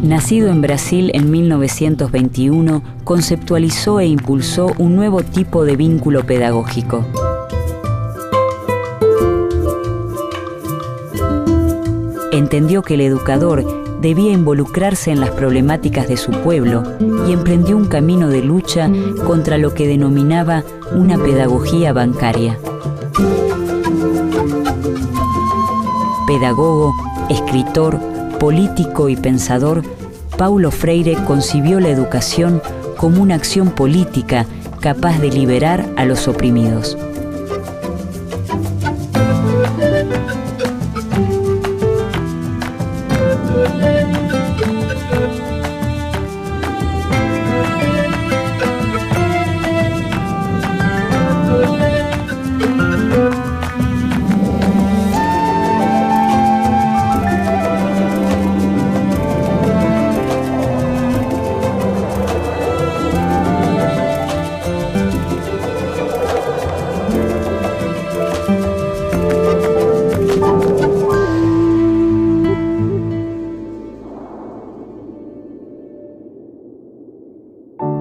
Nacido en Brasil en 1921, conceptualizó e impulsó un nuevo tipo de vínculo pedagógico. Entendió que el educador debía involucrarse en las problemáticas de su pueblo y emprendió un camino de lucha contra lo que denominaba una pedagogía bancaria. Pedagogo, escritor, político y pensador, Paulo Freire concibió la educación como una acción política capaz de liberar a los oprimidos.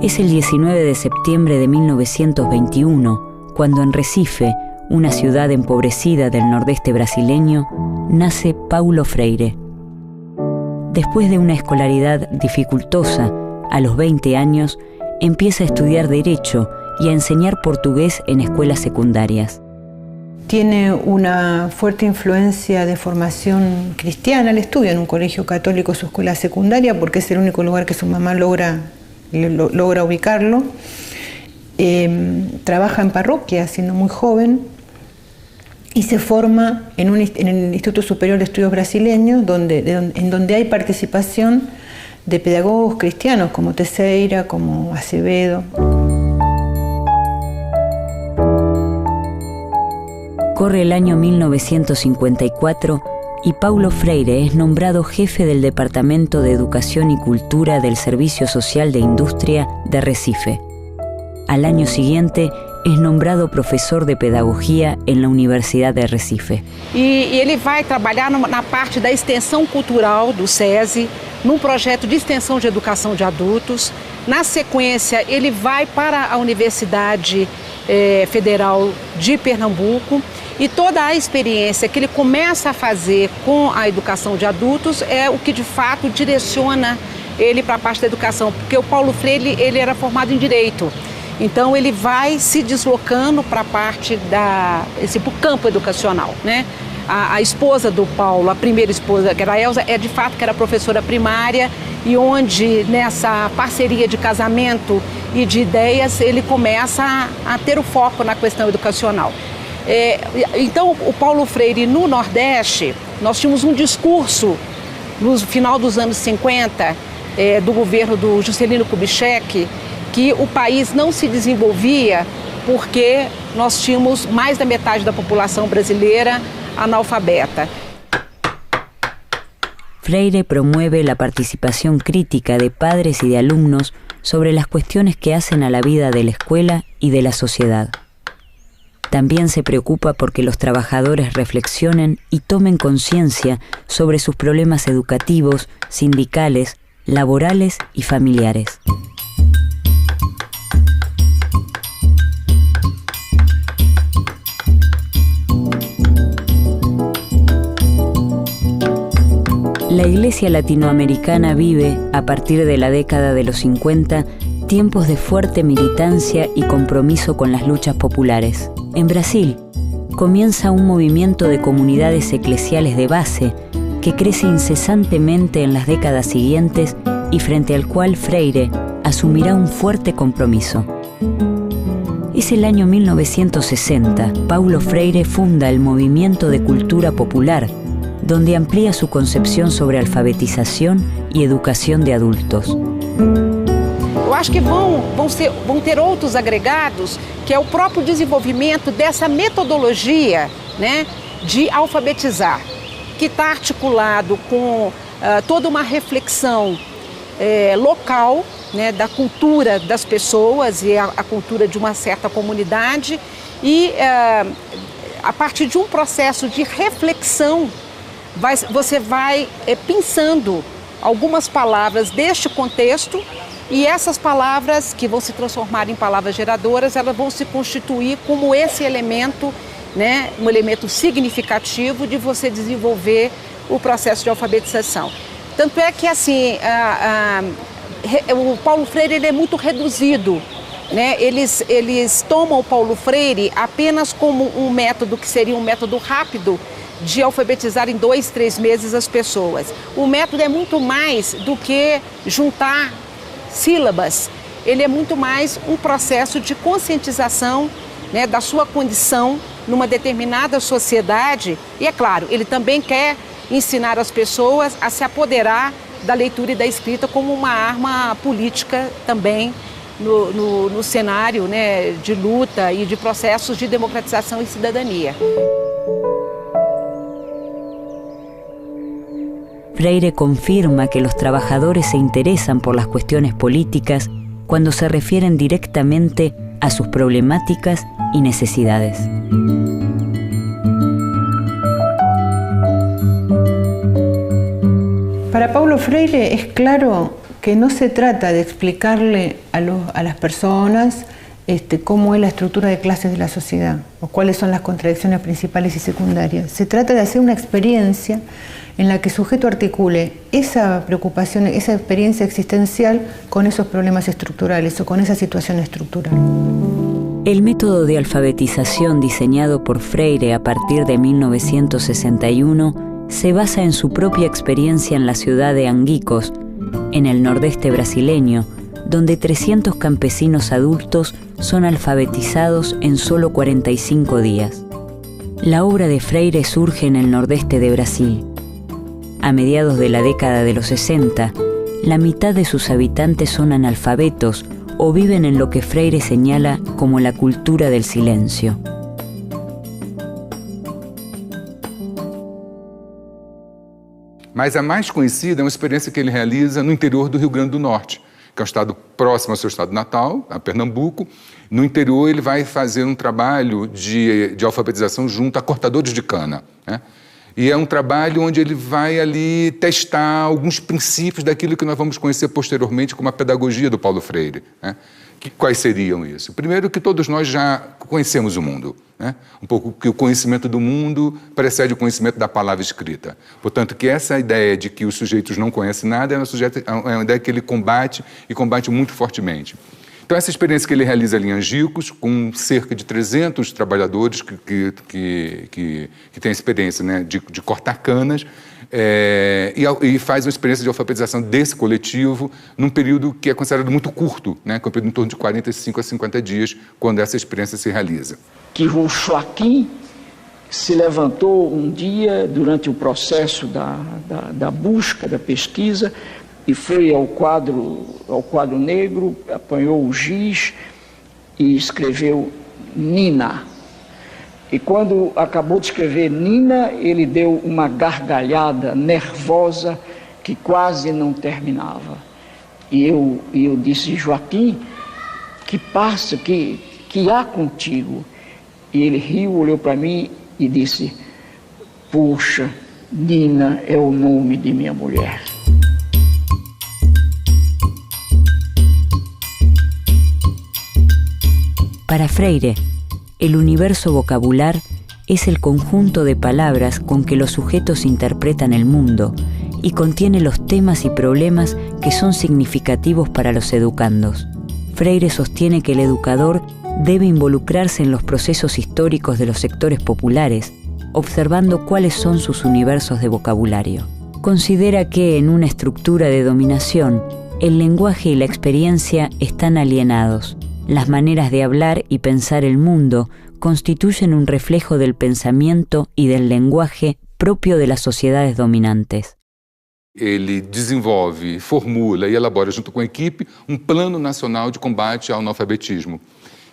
Es el 19 de septiembre de 1921, cuando en Recife, una ciudad empobrecida del nordeste brasileño, nace Paulo Freire. Después de una escolaridad dificultosa, a los 20 años, empieza a estudiar Derecho y a enseñar portugués en escuelas secundarias. Tiene una fuerte influencia de formación cristiana. Él estudia en un colegio católico su escuela secundaria porque es el único lugar que su mamá logra ubicarlo. Trabaja en parroquia siendo muy joven y se forma en el Instituto Superior de Estudios Brasileños, en donde hay participación de pedagogos cristianos como Teixeira, como Acevedo. Corre el año 1954 y Paulo Freire es nombrado jefe del Departamento de Educación y Cultura del Servicio Social de Industria de Recife. Al año siguiente es nombrado profesor de Pedagogía en la Universidad de Recife. E ele vai trabalhar na parte da extensão cultural do SESI, num projeto de extensão de educação de adultos. Na sequência, ele vai para a Universidade Federal de Pernambuco. E toda a experiência que ele começa a fazer com a educação de adultos é o que de fato direciona ele para a parte da educação, porque o Paulo Freire ele era formado em Direito, então ele vai se deslocando para a parte para o campo educacional, né? A esposa do Paulo, a primeira esposa, que era a Elza, de fato que era professora primária, e onde nessa parceria de casamento e de ideias ele começa a ter o foco na questão educacional. Então, o Paulo Freire no Nordeste, nós tínhamos um discurso no final dos anos 50 do governo do Juscelino Kubitschek, que o país não se desenvolvia porque nós tínhamos mais da metade da população brasileira analfabeta. Freire promueve la participación crítica de padres y de alumnos sobre las cuestiones que hacen a la vida de la escuela y de la sociedad. También se preocupa porque los trabajadores reflexionen y tomen conciencia sobre sus problemas educativos, sindicales, laborales y familiares. La Iglesia latinoamericana vive, a partir de la década de los 50, tiempos de fuerte militancia y compromiso con las luchas populares. En Brasil, comienza un movimiento de comunidades eclesiales de base que crece incesantemente en las décadas siguientes y frente al cual Freire asumirá un fuerte compromiso. Es el año 1960. Paulo Freire funda el Movimiento de Cultura Popular, donde amplía su concepción sobre alfabetización y educación de adultos. Eu acho que vão ter outros agregados, que é o próprio desenvolvimento dessa metodologia, né, de alfabetizar, que está articulado com toda uma reflexão local, né, da cultura das pessoas e a cultura de uma certa comunidade, e a partir de um processo de reflexão você vai pensando algumas palavras deste contexto e essas palavras que vão se transformar em palavras geradoras, elas vão se constituir como esse elemento, né, um elemento significativo de você desenvolver o processo de alfabetização. Tanto é que assim, o Paulo Freire ele é muito reduzido, né? Eles tomam o Paulo Freire apenas como um método que seria um método rápido de alfabetizar em 2, 3 meses as pessoas. O método é muito mais do que juntar sílabas, ele é muito mais um processo de conscientização, né, da sua condição numa determinada sociedade e, é claro, ele também quer ensinar as pessoas a se apoderar da leitura e da escrita como uma arma política também no cenário, né, de luta e de processos de democratização e cidadania. Freire confirma que los trabajadores se interesan por las cuestiones políticas cuando se refieren directamente a sus problemáticas y necesidades. Para Paulo Freire es claro que no se trata de explicarle a las personas cómo es la estructura de clases de la sociedad o cuáles son las contradicciones principales y secundarias. Se trata de hacer una experiencia en la que el sujeto articule esa preocupación, esa experiencia existencial con esos problemas estructurales o con esa situación estructural. El método de alfabetización diseñado por Freire a partir de 1961 se basa en su propia experiencia en la ciudad de Anguicos, en el nordeste brasileño, donde 300 campesinos adultos son alfabetizados en solo 45 días. La obra de Freire surge en el nordeste de Brasil. A mediados de la década de los 60, la mitad de sus habitantes son analfabetos o viven en lo que Freire señala como la cultura del silencio. Mas a mais conhecida é uma experiência que ele realiza no interior do Rio Grande do Norte, que é um estado próximo ao seu estado natal, a Pernambuco. No interior ele vai fazer um trabalho de alfabetização junto a cortadores de cana, né? E é um trabalho onde ele vai ali testar alguns princípios daquilo que nós vamos conhecer posteriormente como a pedagogia do Paulo Freire, né? Quais seriam isso? Primeiro, que todos nós já conhecemos o mundo, né? Um pouco que o conhecimento do mundo precede o conhecimento da palavra escrita. Portanto, que essa ideia de que os sujeitos não conhecem nada é uma ideia que ele combate e combate muito fortemente. Então, essa experiência que ele realiza ali em Angicos, com cerca de 300 trabalhadores que têm a experiência, né, de cortar canas, e faz uma experiência de alfabetização desse coletivo num período que é considerado muito curto, né, que é um período em torno de 45 a 50 dias, quando essa experiência se realiza. Que o Joaquim se levantou um dia durante o processo da busca, da pesquisa, e foi ao quadro negro, apanhou o giz e escreveu Nina. E quando acabou de escrever Nina, ele deu uma gargalhada nervosa que quase não terminava. E eu disse, Joaquim, que passa, que há contigo? E ele riu, olhou para mim e disse, puxa, Nina é o nome de minha mulher. Para Freire, el universo vocabular es el conjunto de palabras con que los sujetos interpretan el mundo y contiene los temas y problemas que son significativos para los educandos. Freire sostiene que el educador debe involucrarse en los procesos históricos de los sectores populares, observando cuáles son sus universos de vocabulario. Considera que en una estructura de dominación, el lenguaje y la experiencia están alienados. Las maneras de hablar y pensar el mundo constituyen un reflejo del pensamiento y del lenguaje propio de las sociedades dominantes. Ele desenvolve, formula e elabora junto com a equipe um plano nacional de combate ao analfabetismo,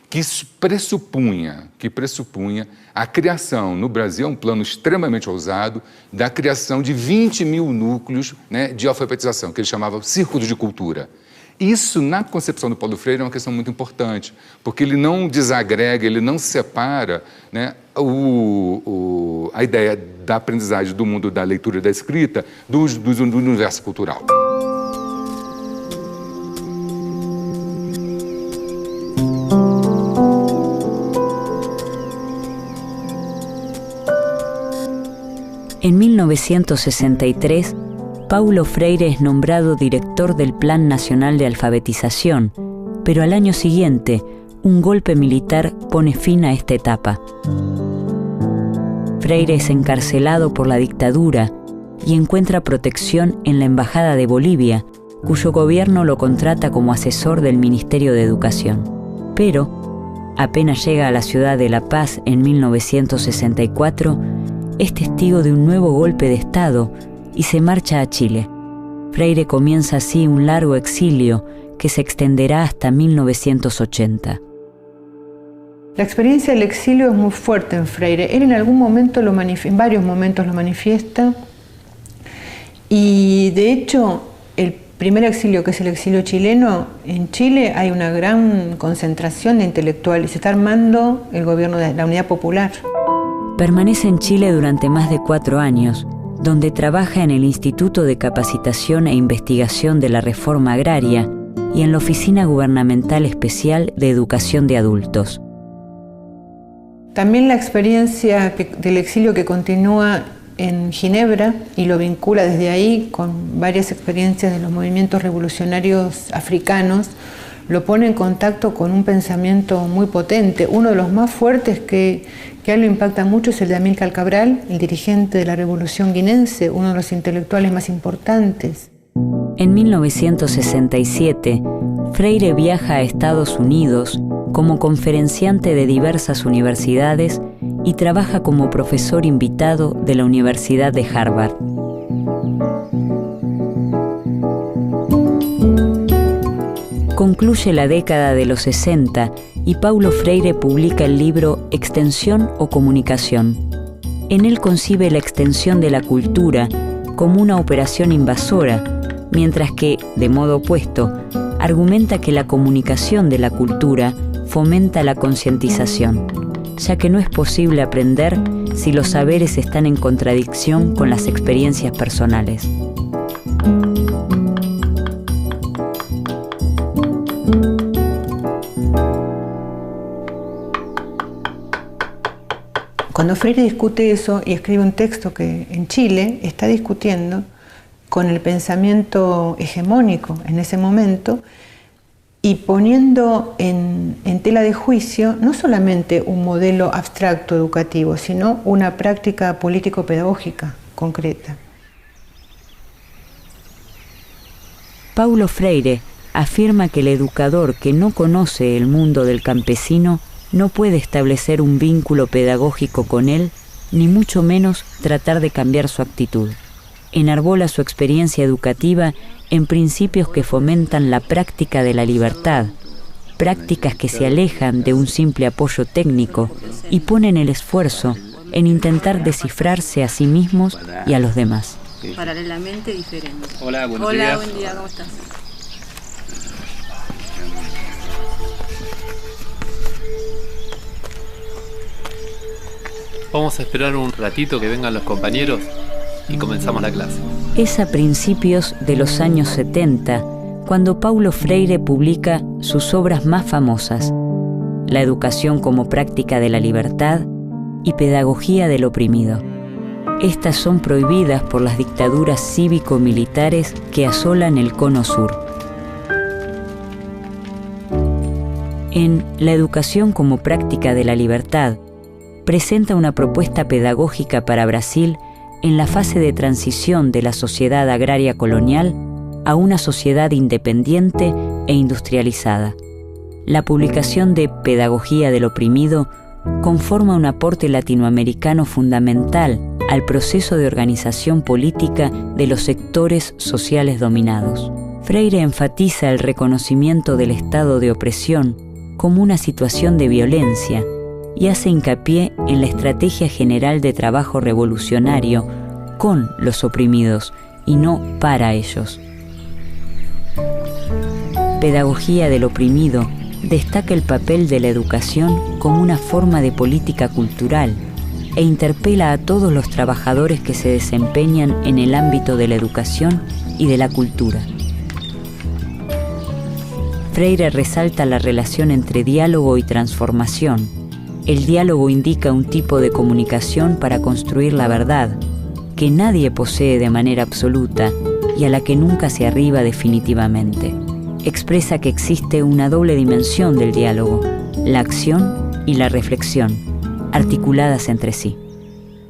que pressupunha a criação, no Brasil é um plano extremamente ousado, da criação de 20 mil núcleos, né, de alfabetização, que ele chamava Círculos de Cultura. Isso, na concepção do Paulo Freire, é uma questão muito importante, porque ele não desagrega, ele não separa, né, a ideia da aprendizagem do mundo da leitura e da escrita do universo cultural. 1963, Paulo Freire es nombrado director del Plan Nacional de Alfabetización, pero al año siguiente, un golpe militar pone fin a esta etapa. Freire es encarcelado por la dictadura y encuentra protección en la Embajada de Bolivia, cuyo gobierno lo contrata como asesor del Ministerio de Educación. Pero, apenas llega a la ciudad de La Paz en 1964, es testigo de un nuevo golpe de Estado y se marcha a Chile. Freire comienza así un largo exilio que se extenderá hasta 1980. La experiencia del exilio es muy fuerte en Freire. Él en algún momento en varios momentos lo manifiesta, y de hecho el primer exilio, que es el exilio chileno, en Chile hay una gran concentración de intelectuales, se está armando el gobierno de la Unidad Popular. Permanece en Chile durante más de 4 años, donde trabaja en el Instituto de Capacitación e Investigación de la Reforma Agraria y en la Oficina Gubernamental Especial de Educación de Adultos. También la experiencia del exilio que continúa en Ginebra y lo vincula desde ahí con varias experiencias de los movimientos revolucionarios africanos, lo pone en contacto con un pensamiento muy potente. Uno de los más fuertes que a él lo impacta mucho es el de Amílcar Cabral, el dirigente de la Revolución Guinense, uno de los intelectuales más importantes. En 1967, Freire viaja a Estados Unidos como conferenciante de diversas universidades y trabaja como profesor invitado de la Universidad de Harvard. Concluye la década de los 60 y Paulo Freire publica el libro Extensión o Comunicación. En él concibe la extensión de la cultura como una operación invasora, mientras que, de modo opuesto, argumenta que la comunicación de la cultura fomenta la concientización, ya que no es posible aprender si los saberes están en contradicción con las experiencias personales. Cuando Freire discute eso y escribe un texto que en Chile está discutiendo con el pensamiento hegemónico en ese momento y poniendo en tela de juicio no solamente un modelo abstracto educativo, sino una práctica político-pedagógica concreta. Paulo Freire afirma que el educador que no conoce el mundo del campesino no puede establecer un vínculo pedagógico con él, ni mucho menos tratar de cambiar su actitud. Enarbola su experiencia educativa en principios que fomentan la práctica de la libertad, prácticas que se alejan de un simple apoyo técnico y ponen el esfuerzo en intentar descifrarse a sí mismos y a los demás. Paralelamente diferente. Hola, buenos días. Hola, buen día, ¿cómo estás? Vamos a esperar un ratito que vengan los compañeros y comenzamos la clase. Es a principios de los años 70 cuando Paulo Freire publica sus obras más famosas: La educación como práctica de la libertad y Pedagogía del oprimido. Estas son prohibidas por las dictaduras cívico-militares que asolan el Cono Sur. En La educación como práctica de la libertad, presenta una propuesta pedagógica para Brasil en la fase de transición de la sociedad agraria colonial a una sociedad independiente e industrializada. La publicación de Pedagogía del oprimido conforma un aporte latinoamericano fundamental al proceso de organización política de los sectores sociales dominados. Freire enfatiza el reconocimiento del estado de opresión como una situación de violencia y hace hincapié en la estrategia general de trabajo revolucionario con los oprimidos y no para ellos. Pedagogía del oprimido destaca el papel de la educación como una forma de política cultural e interpela a todos los trabajadores que se desempeñan en el ámbito de la educación y de la cultura. Freire resalta la relación entre diálogo y transformación. El diálogo indica un tipo de comunicación para construir la verdad, que nadie posee de manera absoluta y a la que nunca se arriba definitivamente. Expresa que existe una doble dimensión del diálogo, la acción y la reflexión, articuladas entre sí.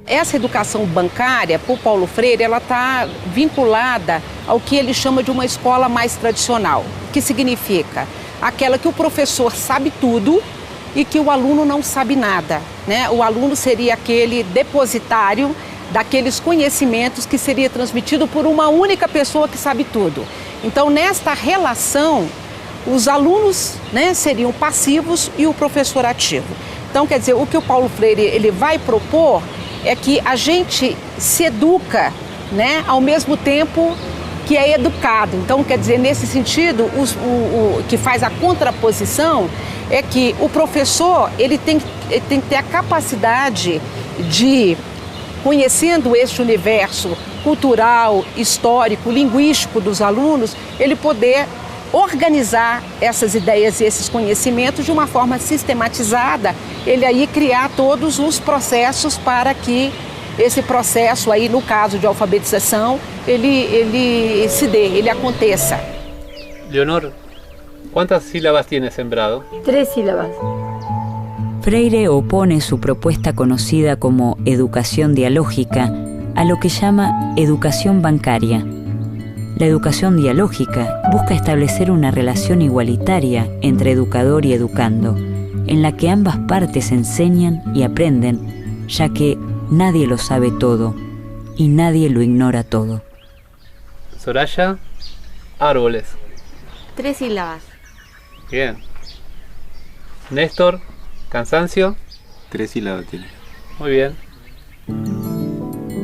Essa educação bancária, por Paulo Freire, ela está vinculada ao que ele chama de uma escola mais tradicional, que significa aquela que o professor sabe tudo e que o aluno não sabe nada, né? O aluno seria aquele depositário daqueles conhecimentos que seria transmitido por uma única pessoa que sabe tudo. Então, nesta relação, os alunos, né, seriam passivos e o professor ativo. Então, quer dizer, o que o Paulo Freire ele vai propor é que a gente se educa, né, ao mesmo tempo que é educado. Então, quer dizer, nesse sentido, o que faz a contraposição é que o professor ele tem que ter a capacidade de, conhecendo este universo cultural, histórico, linguístico dos alunos, ele poder organizar essas ideias e esses conhecimentos de uma forma sistematizada, ele aí criar todos os processos para que esse processo aí, no caso de alfabetização, ele se dê, ele aconteça. Leonor, ¿cuántas sílabas tiene Sembrado? 3 sílabas. Freire opone su propuesta conocida como educación dialógica a lo que llama educación bancaria. La educación dialógica busca establecer una relación igualitaria entre educador y educando, en la que ambas partes enseñan y aprenden, ya que nadie lo sabe todo y nadie lo ignora todo. Soraya, árboles. 3 sílabas. Bien. Néstor, cansancio. 3 sílabas tiene. Muy bien.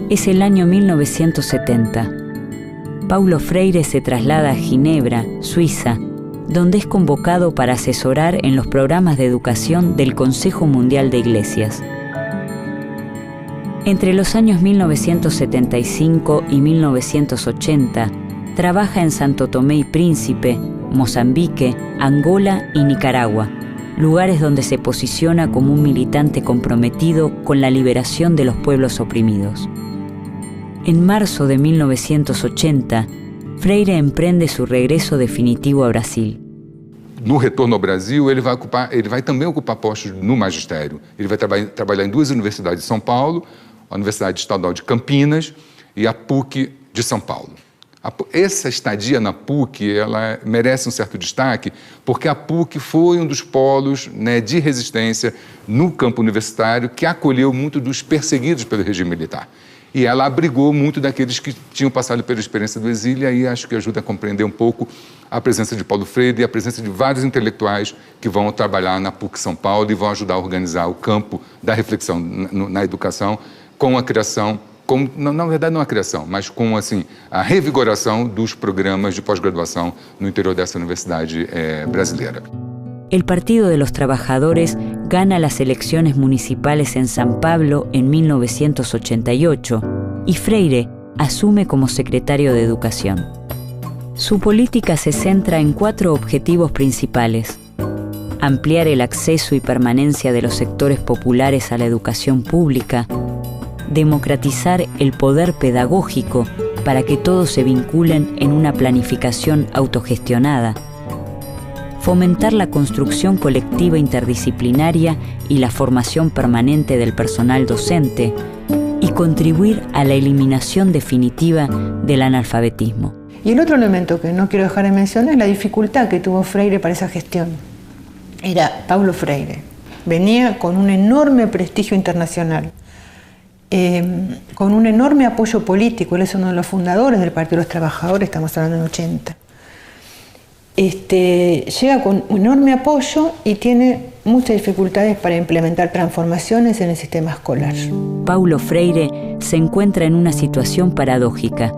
Es el año 1970. Paulo Freire se traslada a Ginebra, Suiza, donde es convocado para asesorar en los programas de educación del Consejo Mundial de Iglesias. Entre los años 1975 y 1980, trabaja en Santo Tomé y Príncipe, Mozambique, Angola y Nicaragua, lugares donde se posiciona como un militante comprometido con la liberación de los pueblos oprimidos. En marzo de 1980, Freire emprende su regreso definitivo a Brasil. No retorno ao Brasil, ele vai também ocupar postos no magistério. Ele vai trabalhar em 2 universidades de São Paulo, a Universidade Estadual de Campinas e a PUC de São Paulo. Essa estadia na PUC, ela merece um certo destaque, porque a PUC foi um dos polos, né, de resistência no campo universitário que acolheu muito dos perseguidos pelo regime militar. E ela abrigou muito daqueles que tinham passado pela experiência do exílio, e aí acho que ajuda a compreender um pouco a presença de Paulo Freire e a presença de vários intelectuais que vão trabalhar na PUC São Paulo e vão ajudar a organizar o campo da reflexão na educação com a criação, na verdade não a criação, mas com assim, a revigoração dos programas de pós-graduação no interior dessa universidade brasileira. El Partido de los Trabajadores gana las elecciones municipales en San Pablo en 1988 y Freire asume como secretario de Educación. Su política se centra en 4 objetivos principales: ampliar el acceso y permanencia de los sectores populares a la educación pública, democratizar el poder pedagógico para que todos se vinculen en una planificación autogestionada, fomentar la construcción colectiva interdisciplinaria y la formación permanente del personal docente y contribuir a la eliminación definitiva del analfabetismo. Y el otro elemento que no quiero dejar de mencionar es la dificultad que tuvo Freire para esa gestión. Era Paulo Freire. Venía con un enorme prestigio internacional, con un enorme apoyo político. Él es uno de los fundadores del Partido de los Trabajadores, estamos hablando en 80. Llega con un enorme apoyo y tiene muchas dificultades para implementar transformaciones en el sistema escolar. Paulo Freire se encuentra en una situación paradójica.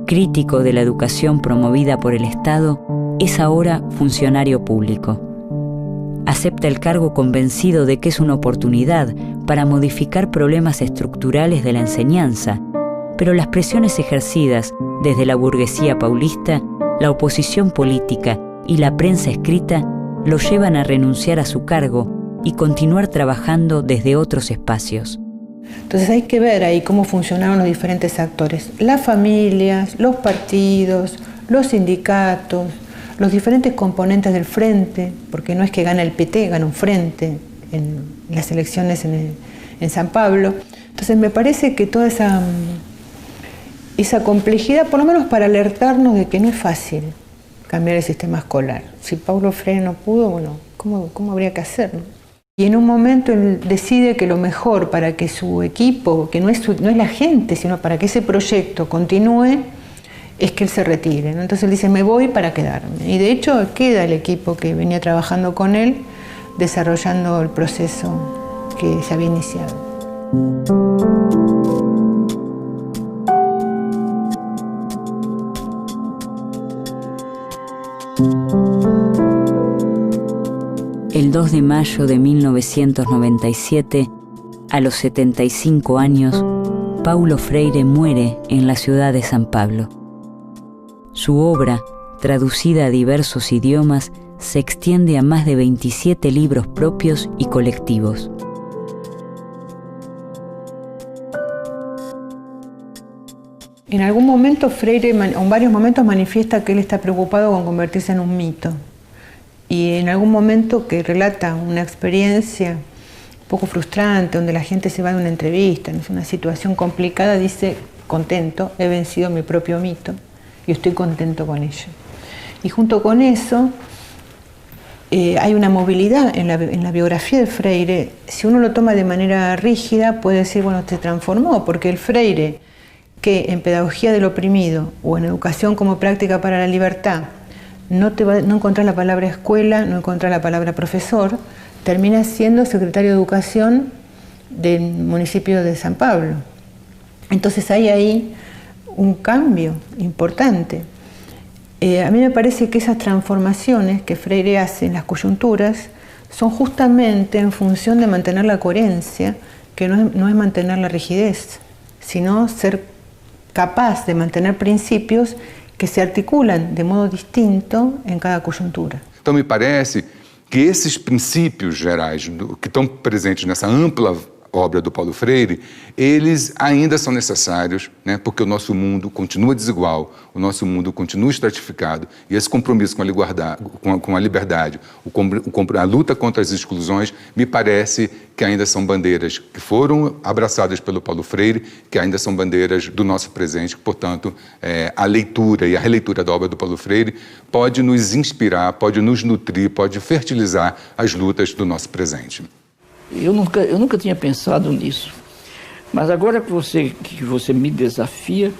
Crítico de la educación promovida por el Estado, es ahora funcionario público. Acepta el cargo convencido de que es una oportunidad para modificar problemas estructurales de la enseñanza, pero las presiones ejercidas desde la burguesía paulista, la oposición política y la prensa escrita lo llevan a renunciar a su cargo y continuar trabajando desde otros espacios. Entonces hay que ver ahí cómo funcionaron los diferentes actores, las familias, los partidos, los sindicatos, los diferentes componentes del frente, porque no es que gana el PT, gana un frente en las elecciones en San Pablo. Entonces me parece que toda esa complejidad, por lo menos para alertarnos de que no es fácil cambiar el sistema escolar. Si Paulo Freire no pudo, bueno, ¿cómo habría que hacerlo? Y en un momento él decide que lo mejor para que su equipo, que no es la gente, sino para que ese proyecto continúe, es que él se retire, ¿no? Entonces él dice, me voy para quedarme. Y de hecho queda el equipo que venía trabajando con él, desarrollando el proceso que se había iniciado. El 2 de mayo de 1997, a los 75 años, Paulo Freire muere en la ciudad de San Pablo. Su obra, traducida a diversos idiomas, se extiende a más de 27 libros propios y colectivos. En algún momento Freire, en varios momentos, manifiesta que él está preocupado con convertirse en un mito. Y en algún momento que relata una experiencia un poco frustrante, donde la gente se va de una entrevista, es una situación complicada, dice, contento, he vencido mi propio mito y estoy contento con ello. Y junto con eso, hay una movilidad en la biografía de Freire. Si uno lo toma de manera rígida, puede decir, bueno, se transformó, porque el Freire, que en Pedagogía del Oprimido o en Educación como Práctica para la Libertad, no encontrás la palabra escuela, no encontrás la palabra profesor, termina siendo secretario de Educación del municipio de San Pablo. Entonces hay ahí un cambio importante. A mí me parece que esas transformaciones que Freire hace en las coyunturas son justamente en función de mantener la coherencia, que no es mantener la rigidez, sino ser capaz de mantener principios que se articulan de modo distinto em cada conjuntura. Então, me parece que esses princípios gerais que estão presentes nessa ampla obra do Paulo Freire, eles ainda são necessários, né, porque o nosso mundo continua desigual, o nosso mundo continua estratificado, e esse compromisso com a liberdade, a luta contra as exclusões, me parece que ainda são bandeiras que foram abraçadas pelo Paulo Freire, que ainda são bandeiras do nosso presente, portanto, a leitura e a releitura da obra do Paulo Freire pode nos inspirar, pode nos nutrir, pode fertilizar as lutas do nosso presente. Eu nunca tinha pensado nisso, mas agora que você me desafia,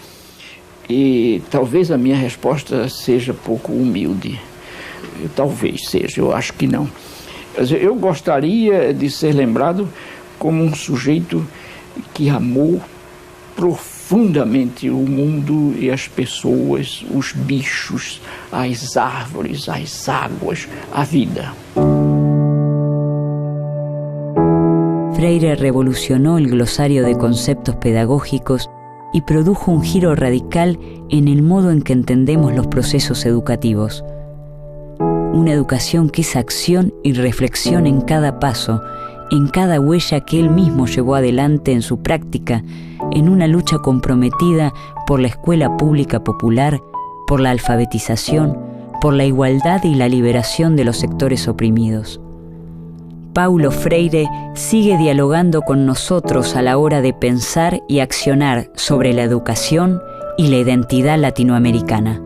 e talvez a minha resposta seja pouco humilde, talvez seja, eu acho que não. Eu gostaria de ser lembrado como um sujeito que amou profundamente o mundo e as pessoas, os bichos, as árvores, as águas, a vida. Freire revolucionó el glosario de conceptos pedagógicos y produjo un giro radical en el modo en que entendemos los procesos educativos. Una educación que es acción y reflexión en cada paso, en cada huella que él mismo llevó adelante en su práctica, en una lucha comprometida por la escuela pública popular, por la alfabetización, por la igualdad y la liberación de los sectores oprimidos. Paulo Freire sigue dialogando con nosotros a la hora de pensar y accionar sobre la educación y la identidad latinoamericana.